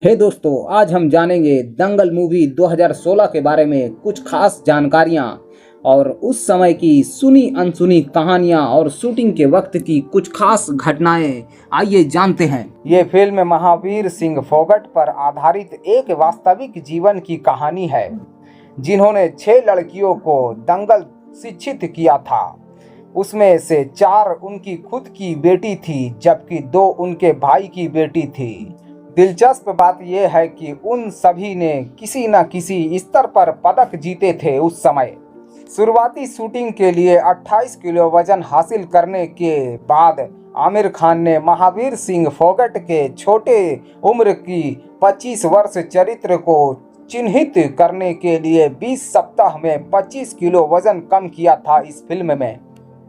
हे दोस्तों, आज हम जानेंगे दंगल मूवी 2016 के बारे में कुछ खास जानकारियां और उस समय की सुनी अनसुनी कहानियां और शूटिंग के वक्त की कुछ खास घटनाएं। आइए जानते हैं। ये फिल्म महावीर सिंह फोगट पर आधारित एक वास्तविक जीवन की कहानी है, जिन्होंने 6 लड़कियों को दंगल शिक्षित किया था। उसमें से 4 उनकी खुद की बेटी थी, जबकि 2 उनके भाई की बेटी थी। दिलचस्प बात यह है कि उन सभी ने किसी न किसी स्तर पर पदक जीते थे उस समय। शुरुआती शूटिंग के लिए 28 किलो वजन हासिल करने के बाद आमिर खान ने महावीर सिंह फोगट के छोटे उम्र की 25 वर्ष चरित्र को चिन्हित करने के लिए 20 सप्ताह में 25 किलो वजन कम किया था। इस फिल्म में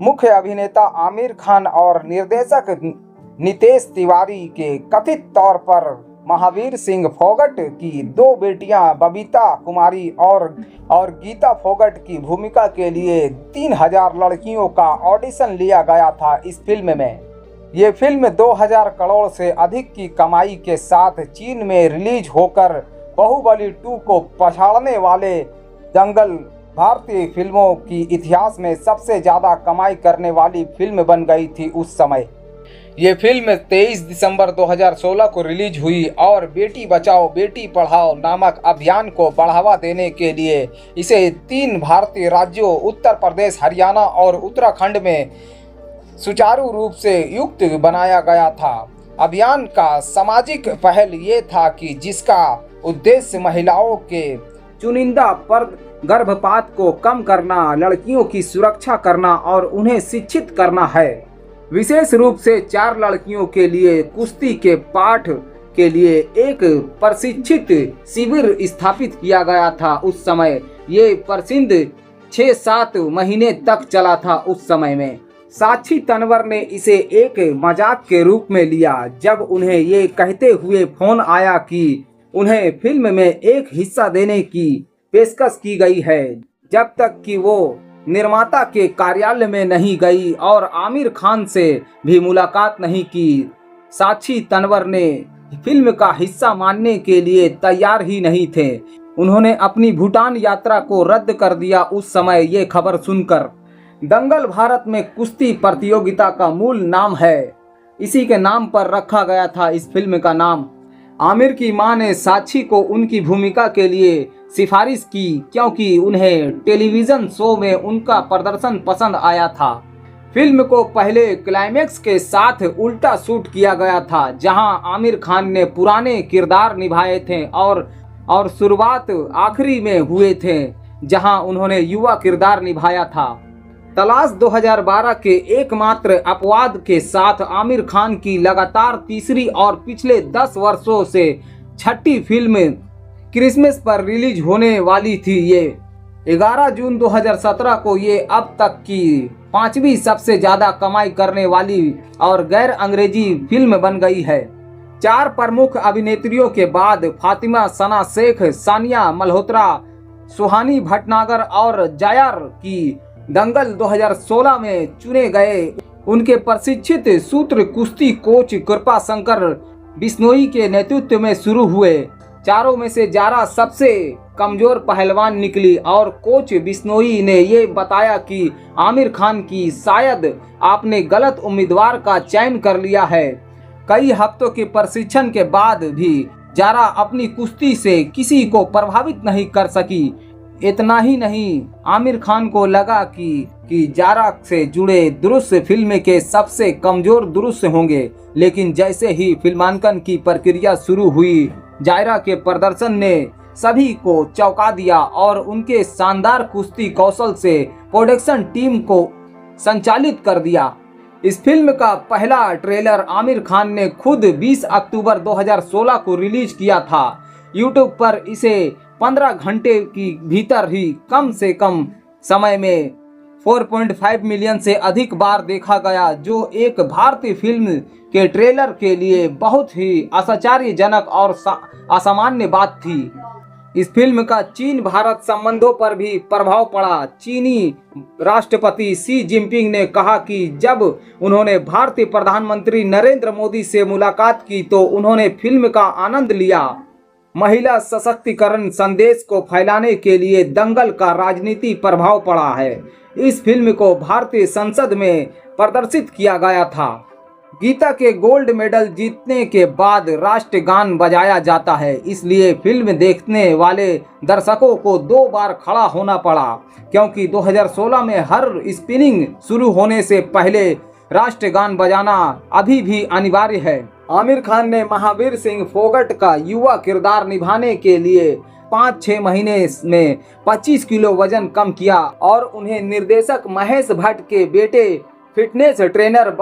मुख्य अभिनेता आमिर खान और निर्देशक नितेश तिवारी के कथित तौर पर महावीर सिंह फोगट की 2 बेटियां बबीता कुमारी और गीता फोगट की भूमिका के लिए 3000 लड़कियों का ऑडिशन लिया गया था। इस फिल्म में ये फिल्म 2000 करोड़ से अधिक की कमाई के साथ चीन में रिलीज होकर बाहुबली 2 को पछाड़ने वाले दंगल भारतीय फिल्मों की इतिहास में सबसे ज़्यादा कमाई करने वाली फिल्म बन गई थी उस समय। ये फिल्म 23 दिसंबर 2016 को रिलीज हुई और बेटी बचाओ बेटी पढ़ाओ नामक अभियान को बढ़ावा देने के लिए इसे 3 भारतीय राज्यों उत्तर प्रदेश, हरियाणा और उत्तराखंड में सुचारू रूप से युक्त बनाया गया था। अभियान का सामाजिक पहल ये था कि जिसका उद्देश्य महिलाओं के चुनिंदा पर गर्भपात को कम करना, लड़कियों की सुरक्षा करना और उन्हें शिक्षित करना है। विशेष रूप से 4 लड़कियों के लिए कुश्ती के पाठ के लिए एक प्रशिक्षित शिविर स्थापित किया गया था। उस समय ये प्रसिद्ध 6-7 महीने तक चला था। उस समय में साक्षी तन्वर ने इसे एक मजाक के रूप में लिया, जब उन्हें ये कहते हुए फोन आया कि उन्हें फिल्म में एक हिस्सा देने की पेशकश की गई है, जब तक कि वो निर्माता के कार्यालय में नहीं गई और आमिर खान से भी मुलाकात नहीं की। साक्षी तन्वर ने फिल्म का हिस्सा मानने के लिए तैयार ही नहीं थे। उन्होंने अपनी भूटान यात्रा को रद्द कर दिया उस समय ये खबर सुनकर। दंगल भारत में कुश्ती प्रतियोगिता का मूल नाम है, इसी के नाम पर रखा गया था इस फिल्म का नाम। आमिर की मां ने साक्षी को उनकी भूमिका के लिए सिफारिश की, क्योंकि उन्हें टेलीविज़न शो में उनका प्रदर्शन पसंद आया था। फिल्म को पहले क्लाइमैक्स के साथ उल्टा शूट किया गया था, जहां आमिर खान ने पुराने किरदार निभाए थे और शुरुआत आखिरी में हुए थे, जहां उन्होंने युवा किरदार निभाया था। तलाश 2012 के एकमात्र अपवाद के साथ आमिर खान की लगातार तीसरी और पिछले 10 वर्षों से 6ठी फिल्म क्रिसमस पर रिलीज होने वाली थी। ये 11 जून 2017 को ये अब तक की 5वीं सबसे ज़्यादा कमाई करने वाली और गैर अंग्रेजी फिल्म बन गई है। 4 प्रमुख अभिनेत्रियों के बाद फातिमा सना शेख, सानिया मल्होत्रा, सुहानी भटनागर और जायर की दंगल 2016 में चुने गए। उनके प्रशिक्षित सूत्र कुश्ती कोच कृपा शंकर बिश्नोई के नेतृत्व में शुरू हुए। चारों में से जारा सबसे कमजोर पहलवान निकली और कोच बिश्नोई ने ये बताया कि आमिर खान की शायद आपने गलत उम्मीदवार का चयन कर लिया है। कई हफ्तों के प्रशिक्षण के बाद भी जारा अपनी कुश्ती से किसी को प्रभावित नहीं कर सकी। इतना ही नहीं, आमिर खान को लगा कि जारा से जुड़े दृश्य फिल्म के सबसे कमजोर दृश्य होंगे, लेकिन जैसे ही फिल्मांकन की प्रक्रिया शुरू हुई, जायरा के प्रदर्शन ने सभी को चौंका दिया और उनके शानदार कुश्ती कौशल से प्रोडक्शन टीम को संचालित कर दिया। इस फिल्म का पहला ट्रेलर आमिर खान ने खुद 20 अक्टूबर 2016 को रिलीज किया था। यूट्यूब पर इसे 15 घंटे की भीतर ही कम से कम समय में 4.5 मिलियन से अधिक बार देखा गया, जो एक भारतीय फिल्म के ट्रेलर के लिए बहुत ही आश्चर्यजनक और असामान्य बात थी। इस फिल्म का चीन भारत संबंधों पर भी प्रभाव पड़ा। चीनी राष्ट्रपति शी जिनपिंग ने कहा कि जब उन्होंने भारतीय प्रधानमंत्री नरेंद्र मोदी से मुलाकात की तो उन्होंने फिल्म का आनंद लिया। महिला सशक्तिकरण संदेश को फैलाने के लिए दंगल का राजनीति प्रभाव पड़ा है। इस फिल्म को भारतीय संसद में प्रदर्शित किया गया था। गीता के गोल्ड मेडल जीतने के बाद राष्ट्रगान बजाया जाता है, इसलिए फिल्म देखने वाले दर्शकों को 2 बार खड़ा होना पड़ा, क्योंकि 2016 में हर स्क्रीनिंग शुरू होने से पहले राष्ट्रगान बजाना अभी भी अनिवार्य है। आमिर खान ने महावीर सिंह फोगट का युवा किरदार निभाने के लिए 5-6 महीने में 25 किलो वजन कम किया और उन्हें निर्देशक महेश भट्ट के बेटे फिटनेस ट्रेनर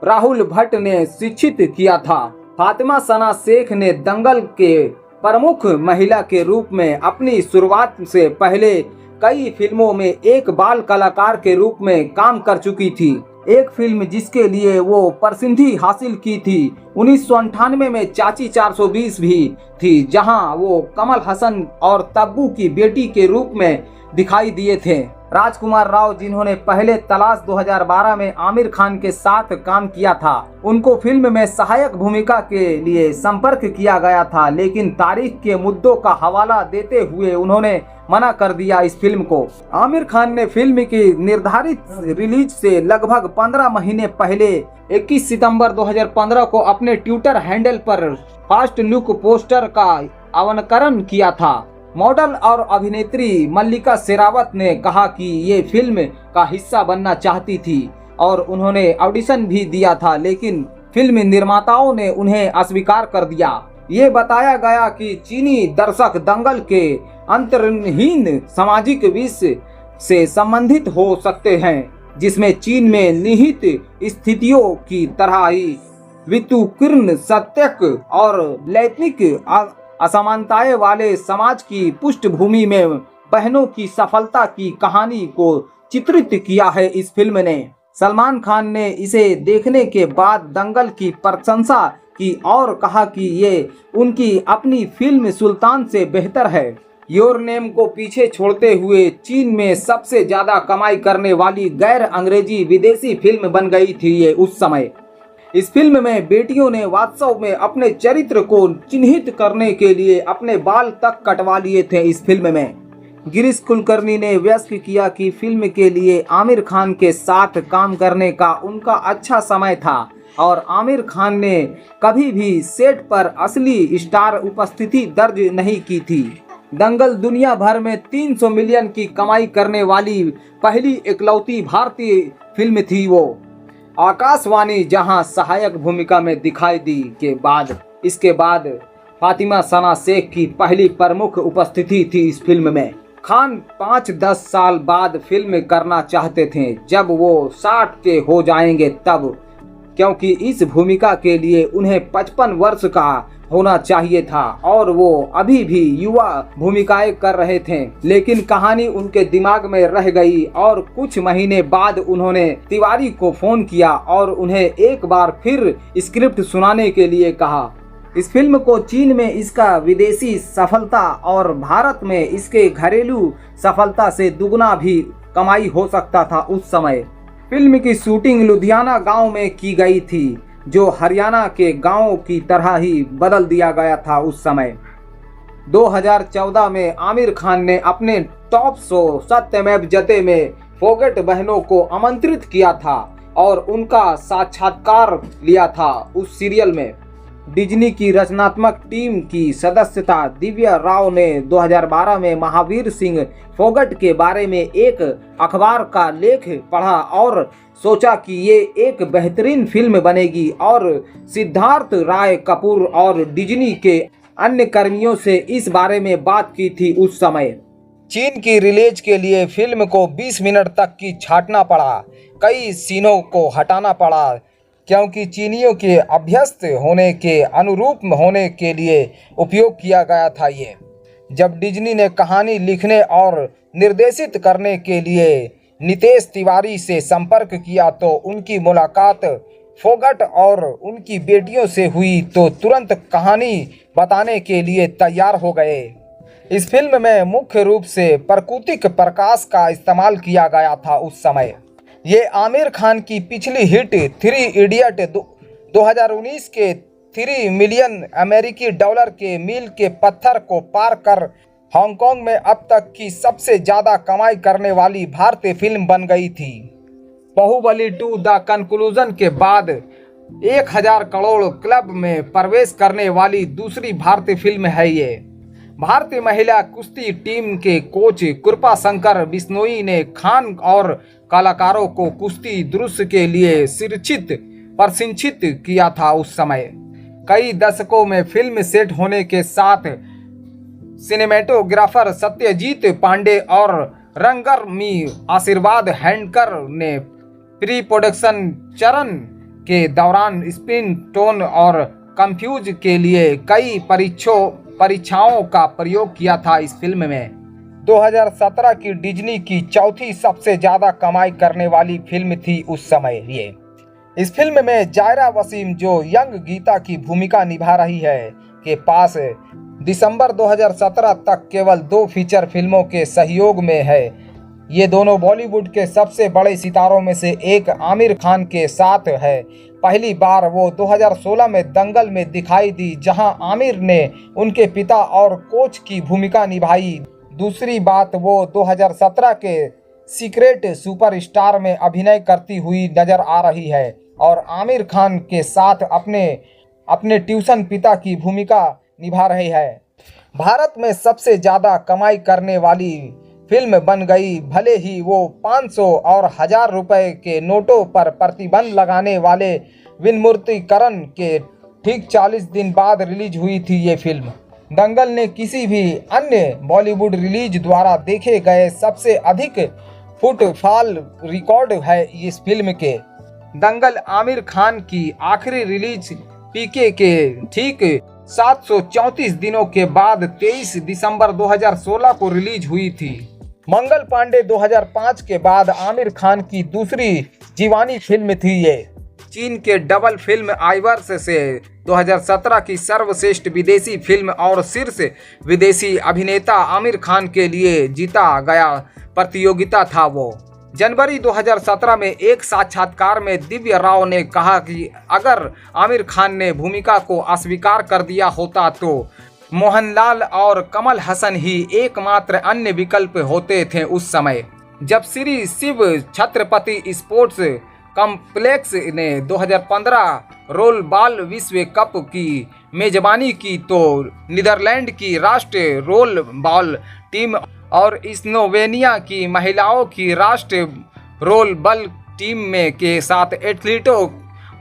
राहुल भट्ट ने शिक्षित किया था। फातिमा सना शेख ने दंगल के प्रमुख महिला के रूप में अपनी शुरुआत से पहले कई फिल्मों में एक बाल कलाकार के रूप में काम कर चुकी थी। एक फिल्म जिसके लिए वो प्रसिद्धि हासिल की थी 1998 में चाची 420 भी थी, जहां वो कमल हसन और तब्बू की बेटी के रूप में दिखाई दिए थे। राजकुमार राव, जिन्होंने पहले तलाश 2012 में आमिर खान के साथ काम किया था, उनको फिल्म में सहायक भूमिका के लिए संपर्क किया गया था, लेकिन तारीख के मुद्दों का हवाला देते हुए उन्होंने मना कर दिया इस फिल्म को। आमिर खान ने फिल्म की निर्धारित रिलीज से लगभग 15 महीने पहले 21 सितंबर 2015 को अपने ट्विटर हैंडल पर फर्स्ट लुक पोस्टर का अनावरण किया था। मॉडल और अभिनेत्री मल्लिका शेरावत ने कहा कि ये फिल्म का हिस्सा बनना चाहती थी और उन्होंने ऑडिशन भी दिया था, लेकिन फिल्म निर्माताओं ने उन्हें अस्वीकार कर दिया। ये बताया गया कि चीनी दर्शक दंगल के अंतर्निहित सामाजिक विषय से संबंधित हो सकते हैं, जिसमें चीन में निहित स्थितियों की तरह ही वितुकीर्ण सत्य और लैंगिक असमानताएं वाले समाज की पृष्ठभूमि में बहनों की सफलता की कहानी को चित्रित किया है इस फिल्म ने। सलमान खान ने इसे देखने के बाद दंगल की प्रशंसा की और कहा कि ये उनकी अपनी फिल्म सुल्तान से बेहतर है। योर नेम को पीछे छोड़ते हुए चीन में सबसे ज्यादा कमाई करने वाली गैर अंग्रेजी विदेशी फिल्म बन गई थी ये उस समय। इस फिल्म में बेटियों ने वास्तव में अपने चरित्र को चिन्हित करने के लिए अपने बाल तक कटवा लिए थे। इस फिल्म में गिरीश कुलकर्णी ने व्यक्त किया कि फिल्म के लिए आमिर खान के साथ काम करने का उनका अच्छा समय था और आमिर खान ने कभी भी सेट पर असली स्टार उपस्थिति दर्ज नहीं की थी। दंगल दुनिया भर में 300 मिलियन की कमाई करने वाली पहली इकलौती भारतीय फिल्म थी। वो आकाशवाणी जहां सहायक भूमिका में दिखाई दी के बाद इसके बाद फातिमा सना शेख की पहली प्रमुख उपस्थिति थी इस फिल्म में। खान 5-10 साल बाद फिल्म करना चाहते थे जब वो 60 के हो जाएंगे तब, क्योंकि इस भूमिका के लिए उन्हें 55 वर्ष का होना चाहिए था और वो अभी भी युवा भूमिकाएं कर रहे थे। लेकिन कहानी उनके दिमाग में रह गई और कुछ महीने बाद उन्होंने तिवारी को फोन किया और उन्हें एक बार फिर स्क्रिप्ट सुनाने के लिए कहा। इस फिल्म को चीन में इसका विदेशी सफलता और भारत में इसके घरेलू सफलता से दुगना भी कमाई हो सकता था उस समय। फिल्म की शूटिंग लुधियाना गांव में की गई थी, जो हरियाणा के गांवों की तरह ही बदल दिया गया था उस समय। 2014 में आमिर खान ने अपने टॉप शो सत्यमेव जयते में फोगट बहनों को आमंत्रित किया था और उनका साक्षात्कार लिया था उस सीरियल में। डिज्नी की रचनात्मक टीम की सदस्यता दिव्या राव ने 2012 में महावीर सिंह फोगट के बारे में एक अखबार का लेख पढ़ा और सोचा कि ये एक बेहतरीन फिल्म बनेगी और सिद्धार्थ राय कपूर और डिज्नी के अन्य कर्मियों से इस बारे में बात की थी उस समय। चीन की रिलीज के लिए फिल्म को 20 मिनट तक की छांटना पड़ा, कई सीनों को हटाना पड़ा क्योंकि चीनियों के अभ्यस्त होने के अनुरूप होने के लिए उपयोग किया गया था ये। जब डिज्नी ने कहानी लिखने और निर्देशित करने के लिए नितेश तिवारी से संपर्क किया तो उनकी मुलाकात फोगट और उनकी बेटियों से हुई तो तुरंत कहानी बताने के लिए तैयार हो गए। इस फिल्म में मुख्य रूप से प्राकृतिक प्रकाश का इस्तेमाल किया गया था उस समय। ये आमिर खान की पिछली हिट 3 इडियट 2019 के 3 मिलियन अमेरिकी डॉलर के मील के पत्थर को पार कर हांगकांग में अब तक की सबसे ज़्यादा कमाई करने वाली भारतीय फिल्म बन गई थी। बाहुबली 2 द कंक्लूजन के बाद 1000 करोड़ क्लब में प्रवेश करने वाली दूसरी भारतीय फिल्म है ये। भारतीय महिला कुश्ती टीम के कोच कृपा शंकर बिश्नोई ने खान और कलाकारों को कुश्ती दृश्य के लिए प्रशिक्षित किया था उस समय। कई दशकों में फिल्म सेट होने के साथ सिनेमेटोग्राफर सत्यजीत पांडे और रंगकर्मी आशीर्वाद हैंडकर ने प्री प्रोडक्शन चरण के दौरान स्पिन टोन और कंफ्यूज के लिए कई परीक्षाओं का प्रयोग किया था इस फिल्म में। 2017 की डिज्नी की चौथी सबसे ज़्यादा कमाई करने वाली फिल्म थी उस समय ये। इस फिल्म में जायरा वसीम, जो यंग गीता की भूमिका निभा रही है, के पास दिसंबर 2017 तक केवल 2 फीचर फिल्मों के सहयोग में है। ये दोनों बॉलीवुड के सबसे बड़े सितारों में से एक आमिर खान के साथ है। पहली बार वो 2016 में दंगल में दिखाई दी, जहां आमिर ने उनके पिता और कोच की भूमिका निभाई। दूसरी बात, वो 2017 के सीक्रेट सुपरस्टार में अभिनय करती हुई नजर आ रही है और आमिर खान के साथ अपने ट्यूशन पिता की भूमिका निभा रही है। भारत में सबसे ज़्यादा कमाई करने वाली फिल्म बन गई, भले ही वो 500 और 1000 रुपए के नोटों पर प्रतिबंध लगाने वाले विमुद्रीकरण के ठीक 40 दिन बाद रिलीज हुई थी ये फिल्म। दंगल ने किसी भी अन्य बॉलीवुड रिलीज द्वारा देखे गए सबसे अधिक फुटफॉल रिकॉर्ड है इस फिल्म के। दंगल आमिर खान की आखिरी रिलीज पीके के ठीक 734 दिनों के बाद 23 दिसंबर 2016 को रिलीज हुई थी। मंगल पांडे 2005 के बाद आमिर खान की दूसरी जीवानी फिल्म थी ये। चीन के डबल फिल्म आइवर्स से 2017 की सर्वश्रेष्ठ विदेशी फिल्म और शीर्ष विदेशी अभिनेता आमिर खान के लिए जीता गया प्रतियोगिता था वो। जनवरी 2017 में एक साक्षात्कार में दिव्या राव ने कहा कि अगर आमिर खान ने भूमिका को अस्वीकार कर दिया होता तो मोहनलाल और कमल हसन ही एकमात्र अन्य विकल्प होते थे उस समय। जब श्री शिव छत्रपति स्पोर्ट्स कॉम्प्लेक्स ने 2015 रोल बॉल विश्व कप की मेजबानी की तो नीदरलैंड की राष्ट्रीय रोल बॉल टीम और स्लोवेनिया की महिलाओं की राष्ट्रीय रोल बॉल टीम में के साथ एथलीटों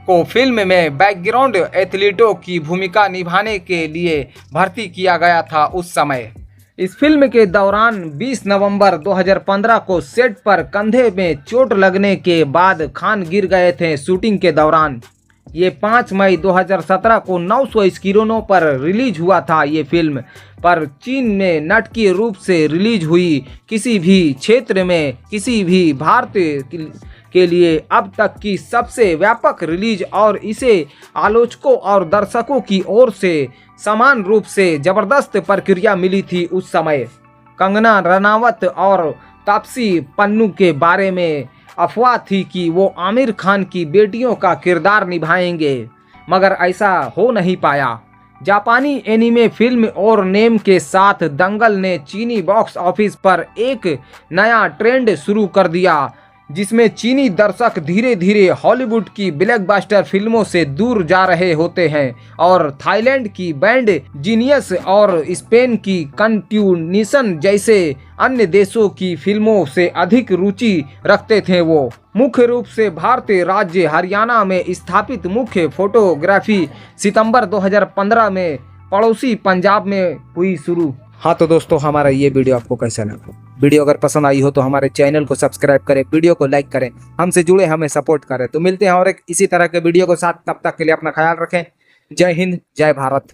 को फिल्म में बैकग्राउंड एथलीटों की भूमिका निभाने के लिए भर्ती किया गया था उस समय। इस फिल्म के दौरान 20 नवंबर 2015 को सेट पर कंधे में चोट लगने के बाद खान गिर गए थे शूटिंग के दौरान। ये 5 मई 2017 को 900 स्क्रीनों पर रिलीज हुआ था ये फिल्म, पर चीन में नाटकीय रूप से रिलीज हुई किसी भी क्षेत्र में किसी भी भारतीय के लिए अब तक की सबसे व्यापक रिलीज और इसे आलोचकों और दर्शकों की ओर से समान रूप से जबरदस्त प्रतिक्रिया मिली थी उस समय। कंगना रनावत और तापसी पन्नू के बारे में अफवाह थी कि वो आमिर खान की बेटियों का किरदार निभाएंगे, मगर ऐसा हो नहीं पाया। जापानी एनिमे फिल्म और नेम के साथ दंगल ने चीनी बॉक्स ऑफिस पर एक नया ट्रेंड शुरू कर दिया, जिसमें चीनी दर्शक धीरे धीरे हॉलीवुड की ब्लॉकबस्टर फिल्मों से दूर जा रहे होते हैं और थाईलैंड की बैंड जीनियस और स्पेन की कंटिन्यूशन जैसे अन्य देशों की फिल्मों से अधिक रुचि रखते थे। वो मुख्य रूप से भारतीय राज्य हरियाणा में स्थापित मुख्य फोटोग्राफी सितंबर 2015 में पड़ोसी पंजाब में हुई शुरू। हाँ तो दोस्तों, हमारा ये वीडियो आपको कैसा लगा? वीडियो अगर पसंद आई हो तो हमारे चैनल को सब्सक्राइब करें, वीडियो को लाइक करें, हमसे जुड़े, हमें सपोर्ट करें। तो मिलते हैं और एक इसी तरह के वीडियो के साथ, तब तक के लिए अपना ख्याल रखें। जय हिंद, जय भारत।